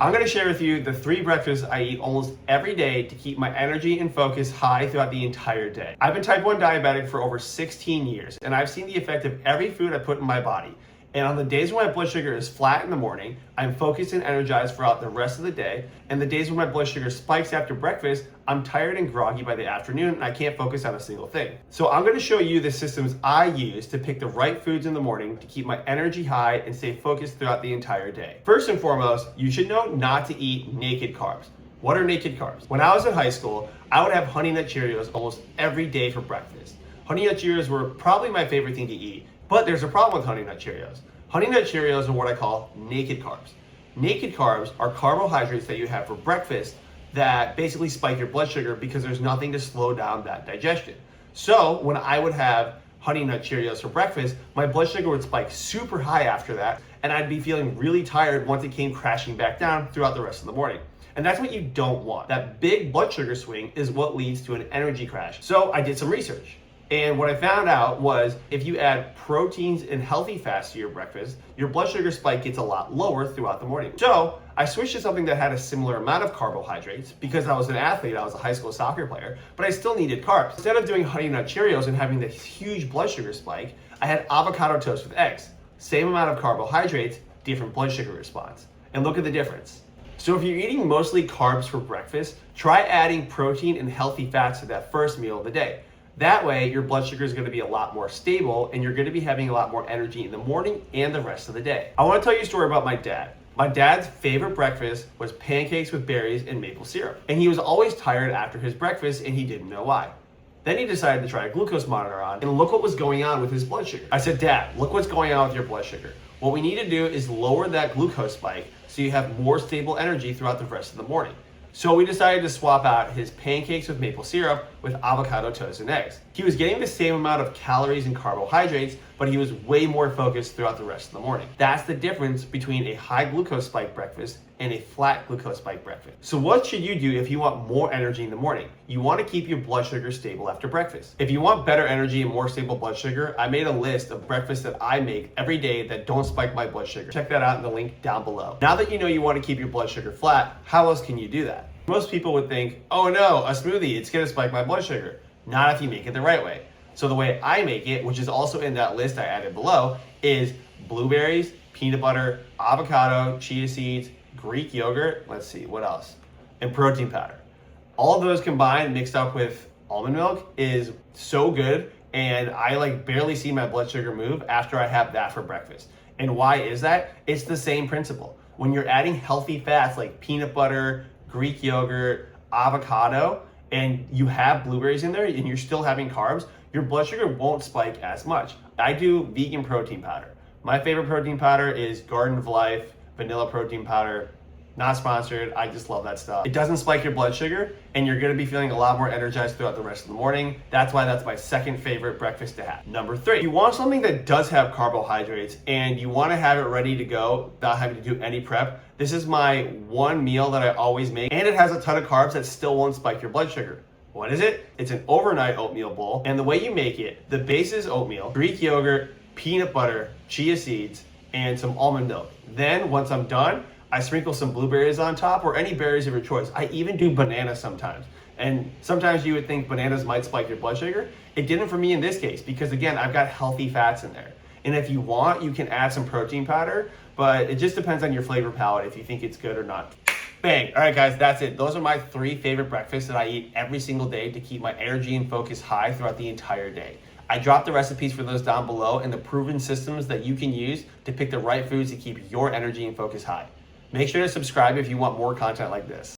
I'm going to share with you the 3 breakfasts I eat almost every day to keep my energy and focus high throughout the entire day. I've been type 1 diabetic for over 16 years, and I've seen the effect of every food I put in my body. And on the days when my blood sugar is flat in the morning, I'm focused and energized throughout the rest of the day. And the days when my blood sugar spikes after breakfast, I'm tired and groggy by the afternoon and I can't focus on a single thing. So I'm going to show you the systems I use to pick the right foods in the morning to keep my energy high and stay focused throughout the entire day. First and foremost, you should know not to eat naked carbs. What are naked carbs? When I was in high school, I would have Honey Nut Cheerios almost every day for breakfast. Honey Nut Cheerios were probably my favorite thing to eat. But there's a problem with Honey Nut Cheerios. Honey Nut Cheerios are what I call naked carbs. Naked carbs are carbohydrates that you have for breakfast that basically spike your blood sugar because there's nothing to slow down that digestion. So when I would have Honey Nut Cheerios for breakfast, my blood sugar would spike super high after that, and I'd be feeling really tired once it came crashing back down throughout the rest of the morning. And that's what you don't want. That big blood sugar swing is what leads to an energy crash. So I did some research. And what I found out was if you add proteins and healthy fats to your breakfast, your blood sugar spike gets a lot lower throughout the morning. So I switched to something that had a similar amount of carbohydrates because I was an athlete, I was a high school soccer player, but I still needed carbs. Instead of doing Honey Nut Cheerios and having this huge blood sugar spike, I had avocado toast with eggs. Same amount of carbohydrates, different blood sugar response. And look at the difference. So if you're eating mostly carbs for breakfast, try adding protein and healthy fats to that first meal of the day. That way, your blood sugar is going to be a lot more stable and you're going to be having a lot more energy in the morning and the rest of the day. I want to tell you a story about my dad. My dad's favorite breakfast was pancakes with berries and maple syrup. And he was always tired after his breakfast and he didn't know why. Then he decided to try a glucose monitor on and look what was going on with his blood sugar. I said, Dad, look what's going on with your blood sugar. What we need to do is lower that glucose spike so you have more stable energy throughout the rest of the morning. So we decided to swap out his pancakes with maple syrup with avocado toast and eggs. He was getting the same amount of calories and carbohydrates, but he was way more focused throughout the rest of the morning. That's the difference between a high glucose spike breakfast and a flat glucose spike breakfast. So what should you do if you want more energy in the morning? You want to keep your blood sugar stable after breakfast. If you want better energy and more stable blood sugar, I made a list of breakfasts that I make every day that don't spike my blood sugar. Check that out in the link down below. Now that you know you want to keep your blood sugar flat, how else can you do that? Most people would think, oh no, a smoothie, it's gonna spike my blood sugar. Not if you make it the right way. So the way I make it, which is also in that list I added below, is blueberries, peanut butter, avocado, chia seeds, Greek yogurt, let's see, what else? And protein powder. All of those combined, mixed up with almond milk, is so good, and I barely see my blood sugar move after I have that for breakfast. And why is that? It's the same principle. When you're adding healthy fats like peanut butter, Greek yogurt, avocado, and you have blueberries in there and you're still having carbs, your blood sugar won't spike as much. I do vegan protein powder. My favorite protein powder is Garden of Life vanilla protein powder. Not sponsored, I just love that stuff. It doesn't spike your blood sugar and you're gonna be feeling a lot more energized throughout the rest of the morning. That's why that's my second favorite breakfast to have. Number 3, you want something that does have carbohydrates and you wanna have it ready to go without having to do any prep. This is my one meal that I always make, and it has a ton of carbs that still won't spike your blood sugar. What is it? It's an overnight oatmeal bowl, and the way you make it, the base is oatmeal, Greek yogurt, peanut butter, chia seeds, and some almond milk. Then once I'm done, I sprinkle some blueberries on top or any berries of your choice. I even do bananas sometimes. And sometimes you would think bananas might spike your blood sugar. It didn't for me in this case because again, I've got healthy fats in there. And if you want, you can add some protein powder, but it just depends on your flavor palette if you think it's good or not. Bang. All right, guys, that's it. Those are my 3 favorite breakfasts that I eat every single day to keep my energy and focus high throughout the entire day. I dropped the recipes for those down below and the proven systems that you can use to pick the right foods to keep your energy and focus high. Make sure to subscribe if you want more content like this.